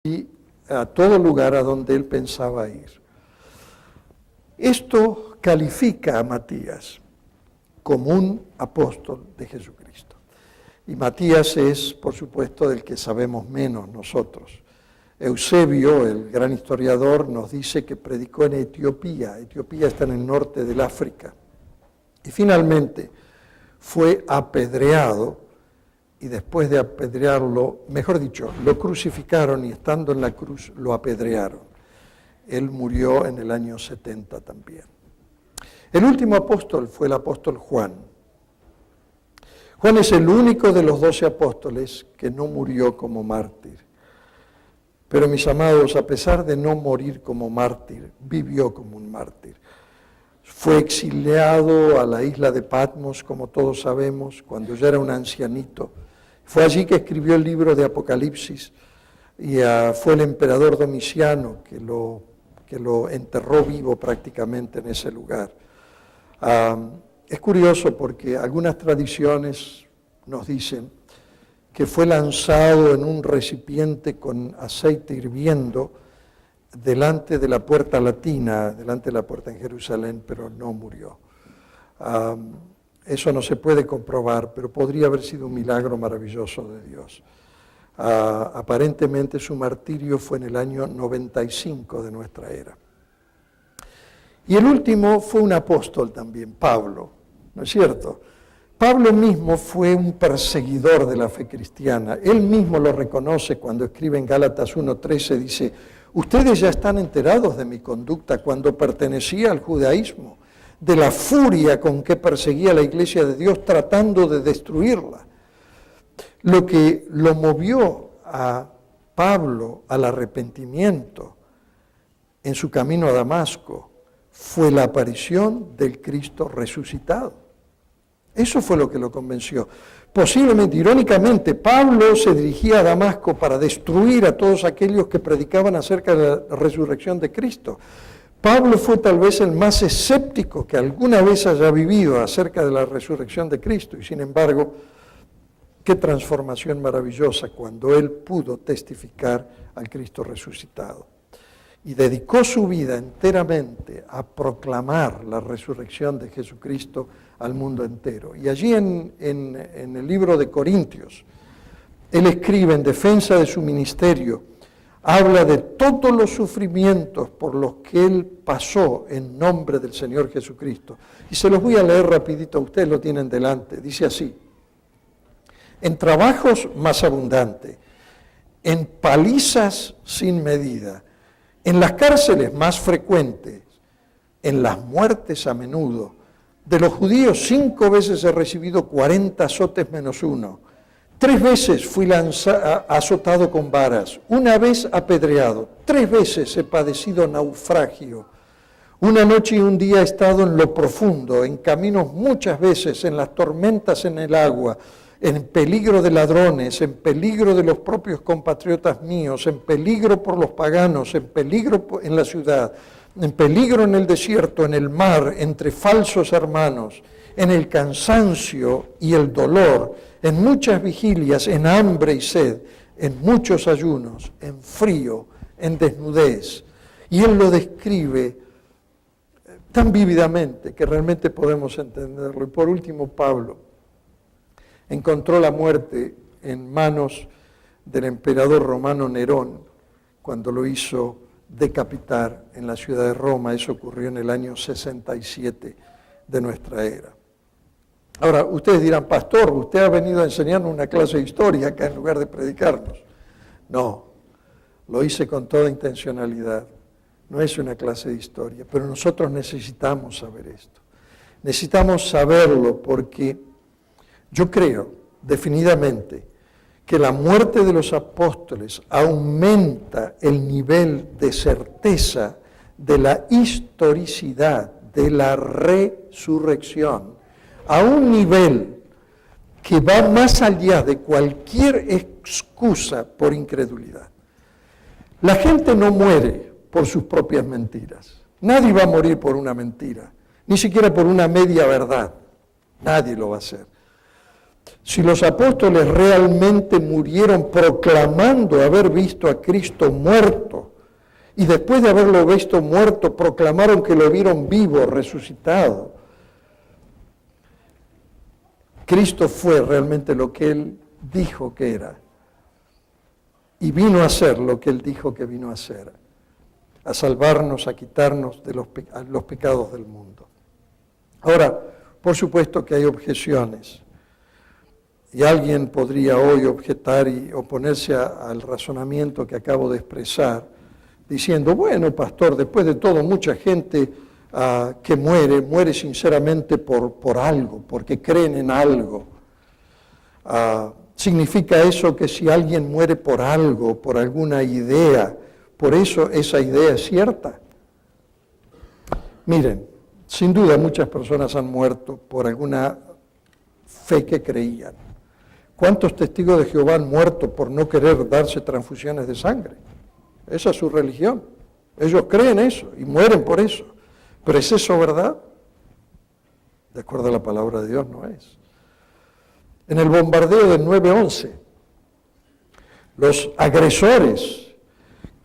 y a todo lugar a donde él pensaba ir. Esto califica a Matías como un apóstol de Jesucristo. Y Matías es, por supuesto, del que sabemos menos nosotros. Eusebio, el gran historiador, nos dice que predicó en Etiopía. Etiopía está en el norte del África. Y finalmente fue apedreado, y después de apedrearlo, mejor dicho, lo crucificaron y estando en la cruz lo apedrearon. Él murió en el año 70 también. El último apóstol fue el apóstol Juan. Juan es el único de los 12 apóstoles que no murió como mártir. Pero mis amados, a pesar de no morir como mártir, vivió como un mártir. Fue exiliado a la isla de Patmos, como todos sabemos, cuando ya era un ancianito. Fue allí que escribió el libro de Apocalipsis y fue el emperador Domiciano que lo enterró vivo prácticamente en ese lugar. Es curioso porque algunas tradiciones nos dicen que fue lanzado en un recipiente con aceite hirviendo delante de la puerta latina, delante de la puerta en Jerusalén, pero no murió. Eso no se puede comprobar, pero podría haber sido un milagro maravilloso de Dios. Aparentemente su martirio fue en el año 95 de nuestra era. Y el último fue un apóstol también, Pablo, ¿no es cierto? Pablo mismo fue un perseguidor de la fe cristiana. Él mismo lo reconoce cuando escribe en Gálatas 1:13, dice: ustedes ya están enterados de mi conducta cuando pertenecía al judaísmo, de la furia con que perseguía a la iglesia de Dios tratando de destruirla. Lo que lo movió a Pablo al arrepentimiento en su camino a Damasco fue la aparición del Cristo resucitado. Eso fue lo que lo convenció. Posiblemente, irónicamente, Pablo se dirigía a Damasco para destruir a todos aquellos que predicaban acerca de la resurrección de Cristo. Pablo fue tal vez el más escéptico que alguna vez haya vivido acerca de la resurrección de Cristo. Y sin embargo, qué transformación maravillosa cuando él pudo testificar al Cristo resucitado. Y dedicó su vida enteramente a proclamar la resurrección de Jesucristo al mundo entero. Y allí en el libro de Corintios, él escribe en defensa de su ministerio, habla de todos los sufrimientos por los que él pasó en nombre del Señor Jesucristo. Y se los voy a leer rapidito, ustedes lo tienen delante. Dice así: en trabajos más abundantes, en palizas sin medida, en las cárceles más frecuentes, en las muertes a menudo. De los judíos 5 veces he recibido 40 azotes menos 1. 3 veces fui azotado con varas, 1 vez apedreado, 3 veces he padecido naufragio. 1 noche y 1 día he estado en lo profundo, en caminos muchas veces, en las tormentas en el agua, en peligro de ladrones, en peligro de los propios compatriotas míos, en peligro por los paganos, en peligro en la ciudad, en peligro en el desierto, en el mar, entre falsos hermanos, en el cansancio y el dolor, en muchas vigilias, en hambre y sed, en muchos ayunos, en frío, en desnudez. Y él lo describe tan vívidamente que realmente podemos entenderlo. Y por último, Pablo encontró la muerte en manos del emperador romano Nerón cuando lo hizo decapitar en la ciudad de Roma. Eso ocurrió en el año 67 de nuestra era. Ahora, ustedes dirán: pastor, usted ha venido a enseñarnos una clase de historia acá en lugar de predicarnos. No, lo hice con toda intencionalidad. No es una clase de historia, pero nosotros necesitamos saber esto. Necesitamos saberlo porque yo creo definidamente que la muerte de los apóstoles aumenta el nivel de certeza de la historicidad de la resurrección a un nivel que va más allá de cualquier excusa por incredulidad. La gente no muere por sus propias mentiras. Nadie va a morir por una mentira, ni siquiera por una media verdad. Nadie lo va a hacer. Si los apóstoles realmente murieron proclamando haber visto a Cristo muerto, y después de haberlo visto muerto, proclamaron que lo vieron vivo, resucitado, Cristo fue realmente lo que Él dijo que era. Y vino a ser lo que Él dijo que vino a ser. A salvarnos, a quitarnos de los pecados del mundo. Ahora, por supuesto que hay objeciones. Y alguien podría hoy objetar y oponerse al razonamiento que acabo de expresar, diciendo, bueno, pastor, después de todo, mucha gente que muere sinceramente por algo, porque creen en algo. ¿Significa eso que si alguien muere por algo, por alguna idea, por eso esa idea es cierta? Miren, sin duda muchas personas han muerto por alguna fe que creían. ¿Cuántos testigos de Jehová han muerto por no querer darse transfusiones de sangre? Esa es su religión. Ellos creen eso y mueren por eso. ¿Pero es eso verdad? De acuerdo a la palabra de Dios, no es. En el bombardeo del 9/11, los agresores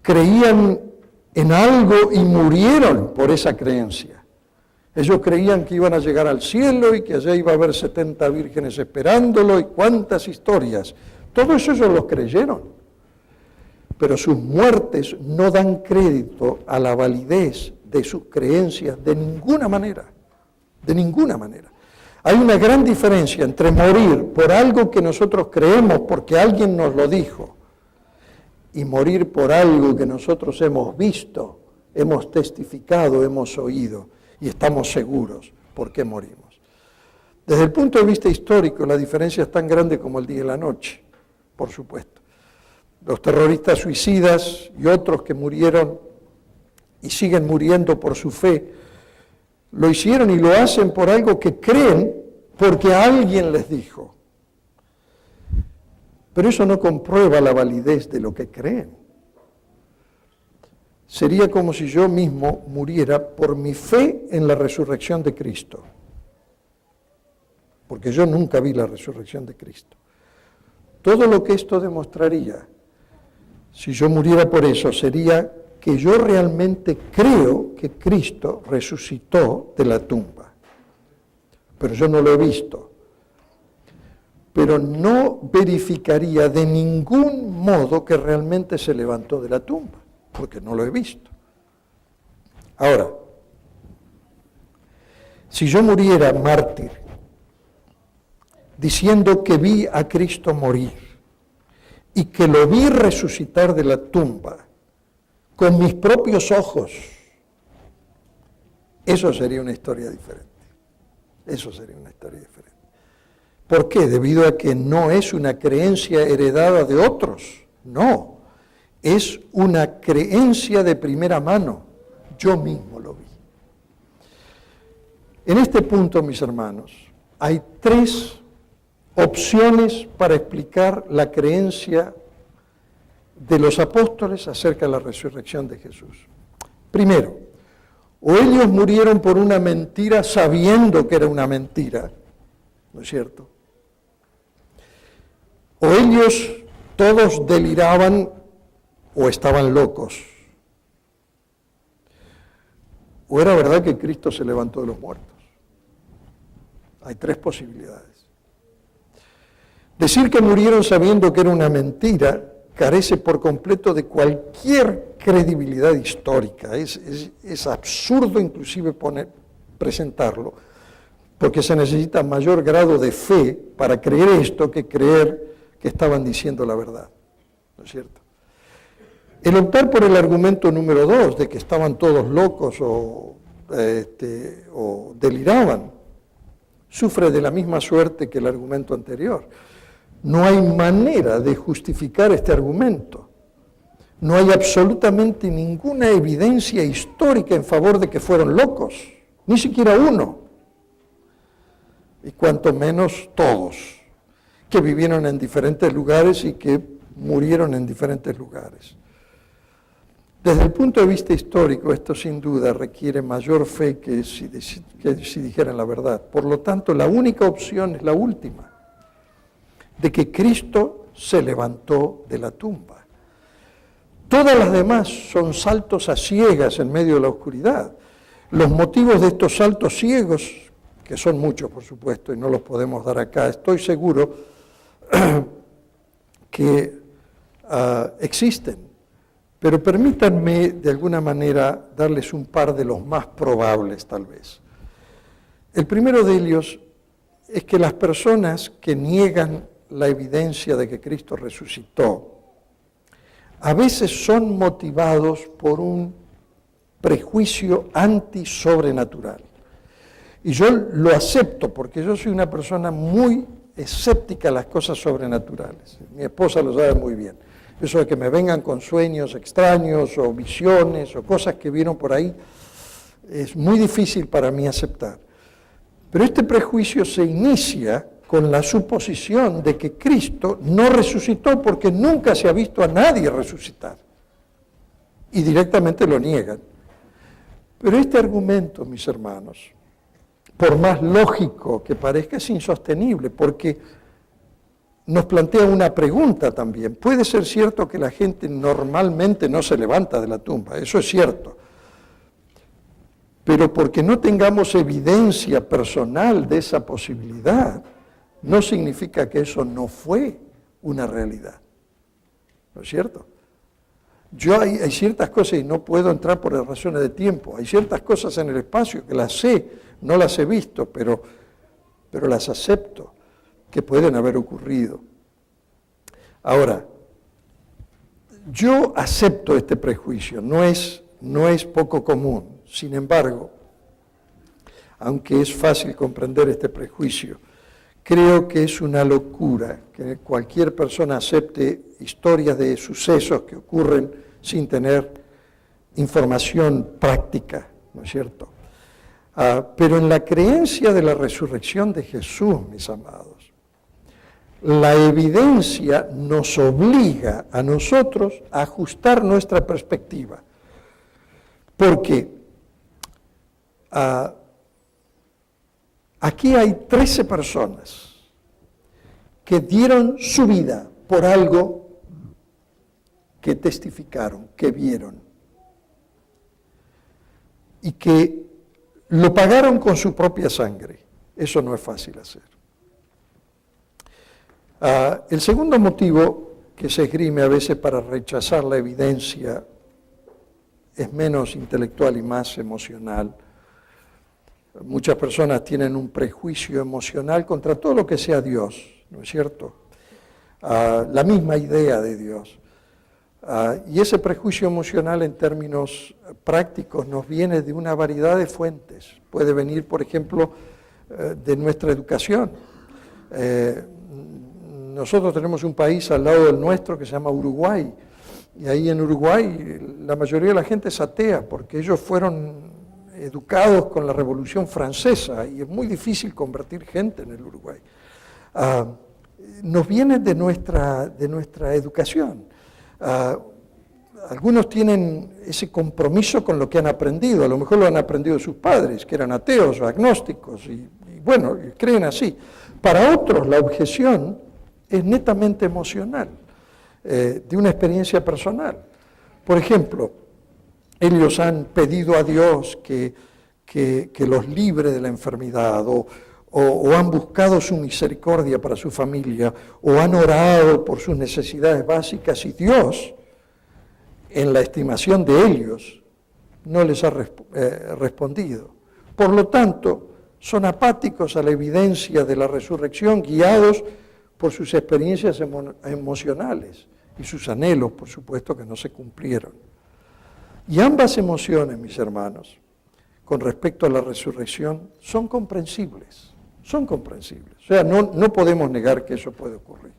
creían en algo y murieron por esa creencia. Ellos creían que iban a llegar al cielo y que allá iba a haber 70 vírgenes esperándolo y cuántas historias. Todo eso ellos lo creyeron. Pero sus muertes no dan crédito a la validez de sus creencias de ninguna manera. De ninguna manera. Hay una gran diferencia entre morir por algo que nosotros creemos porque alguien nos lo dijo y morir por algo que nosotros hemos visto, hemos testificado, hemos oído y estamos seguros por qué morimos. Desde el punto de vista histórico, la diferencia es tan grande como el día y la noche, por supuesto. Los terroristas suicidas y otros que murieron y siguen muriendo por su fe, lo hicieron y lo hacen por algo que creen porque alguien les dijo. Pero eso no comprueba la validez de lo que creen. Sería como si yo mismo muriera por mi fe en la resurrección de Cristo. Porque yo nunca vi la resurrección de Cristo. Todo lo que esto demostraría, si yo muriera por eso, sería que yo realmente creo que Cristo resucitó de la tumba. Pero yo no lo he visto. Pero no verificaría de ningún modo que realmente se levantó de la tumba, porque no lo he visto. Ahora, si yo muriera mártir, diciendo que vi a Cristo morir y que lo vi resucitar de la tumba con mis propios ojos, eso sería una historia diferente. Eso sería una historia diferente. ¿Por qué? Debido a que no es una creencia heredada de otros. No, es una creencia de primera mano. Yo mismo lo vi. En este punto, mis hermanos, hay tres opciones para explicar la creencia de los apóstoles acerca de la resurrección de Jesús. Primero, o ellos murieron por una mentira sabiendo que era una mentira, ¿no es cierto? O ellos todos deliraban o estaban locos. O era verdad que Cristo se levantó de los muertos. Hay tres posibilidades. Decir que murieron sabiendo que era una mentira carece por completo de cualquier credibilidad histórica. Es absurdo inclusive presentarlo, porque se necesita mayor grado de fe para creer esto que creer que estaban diciendo la verdad. ¿No es cierto? El optar por el argumento número 2, de que estaban todos locos o deliraban, sufre de la misma suerte que el argumento anterior. No hay manera de justificar este argumento. No hay absolutamente ninguna evidencia histórica en favor de que fueron locos, ni siquiera uno, y cuanto menos todos, que vivieron en diferentes lugares y que murieron en diferentes lugares. Desde el punto de vista histórico, esto sin duda requiere mayor fe que si dijeran la verdad. Por lo tanto, la única opción es la última. de que Cristo se levantó de la tumba. Todas las demás son saltos a ciegas en medio de la oscuridad. Los motivos de estos saltos ciegos, que son muchos por supuesto y no los podemos dar acá, estoy seguro que existen, pero permítanme de alguna manera darles un par de los más probables tal vez. El primero de ellos es que las personas que niegan la evidencia de que Cristo resucitó, a veces son motivados por un prejuicio antisobrenatural. Y yo lo acepto porque yo soy una persona muy escéptica a las cosas sobrenaturales. Mi esposa lo sabe muy bien. Eso de que me vengan con sueños extraños o visiones o cosas que vieron por ahí, es muy difícil para mí aceptar. Pero este prejuicio se inicia con la suposición de que Cristo no resucitó porque nunca se ha visto a nadie resucitar. Y directamente lo niegan. Pero este argumento, mis hermanos, por más lógico que parezca, es insostenible, porque nos plantea una pregunta también. Puede ser cierto que la gente normalmente no se levanta de la tumba, eso es cierto. Pero porque no tengamos evidencia personal de esa posibilidad, no significa que eso no fue una realidad. ¿No es cierto? Hay ciertas cosas, y no puedo entrar por razones de tiempo, hay ciertas cosas en el espacio que las sé, no las he visto, pero las acepto, que pueden haber ocurrido. Ahora, yo acepto este prejuicio, no es poco común. Sin embargo, aunque es fácil comprender este prejuicio, creo que es una locura que cualquier persona acepte historias de sucesos que ocurren sin tener información práctica, ¿no es cierto? Pero en la creencia de la resurrección de Jesús, mis amados, la evidencia nos obliga a nosotros a ajustar nuestra perspectiva. Porque aquí hay 13 personas que dieron su vida por algo que testificaron, que vieron, y que lo pagaron con su propia sangre. Eso no es fácil hacer. El segundo motivo que se esgrime a veces para rechazar la evidencia es menos intelectual y más emocional. Muchas personas tienen un prejuicio emocional contra todo lo que sea Dios, ¿no es cierto? La misma idea de Dios. Y ese prejuicio emocional en términos prácticos nos viene de una variedad de fuentes. Puede venir, por ejemplo, de nuestra educación. Nosotros tenemos un país al lado del nuestro que se llama Uruguay. Y ahí en Uruguay la mayoría de la gente es atea porque ellos fueron educados con la Revolución Francesa y es muy difícil convertir gente en el Uruguay. Nos viene de nuestra educación. Algunos tienen ese compromiso con lo que han aprendido, a lo mejor lo han aprendido de sus padres, que eran ateos o agnósticos, y bueno, creen así. Para otros la objeción es netamente emocional, de una experiencia personal. Por ejemplo, ellos han pedido a Dios que los libre de la enfermedad, o han buscado su misericordia para su familia, o han orado por sus necesidades básicas, y Dios, en la estimación de ellos, no les ha respondido. Por lo tanto, son apáticos a la evidencia de la resurrección, guiados por sus experiencias emocionales y sus anhelos, por supuesto, que no se cumplieron. Y ambas emociones, mis hermanos, con respecto a la resurrección, son comprensibles. Son comprensibles. O sea, no podemos negar que eso puede ocurrir.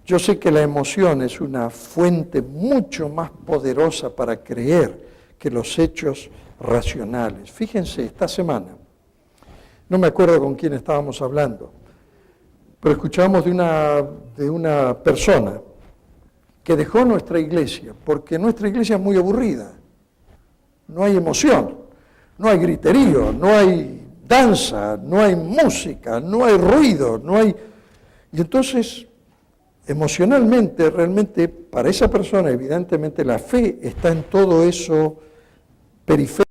Yo sé que la emoción es una fuente mucho más poderosa para creer que los hechos racionales. Fíjense, esta semana, no me acuerdo con quién estábamos hablando, pero escuchamos de una persona que dejó nuestra iglesia, porque nuestra iglesia es muy aburrida. No hay emoción, no hay griterío, no hay danza, no hay música, no hay ruido, no hay... Y entonces, emocionalmente, realmente, para esa persona, evidentemente, la fe está en todo eso periférico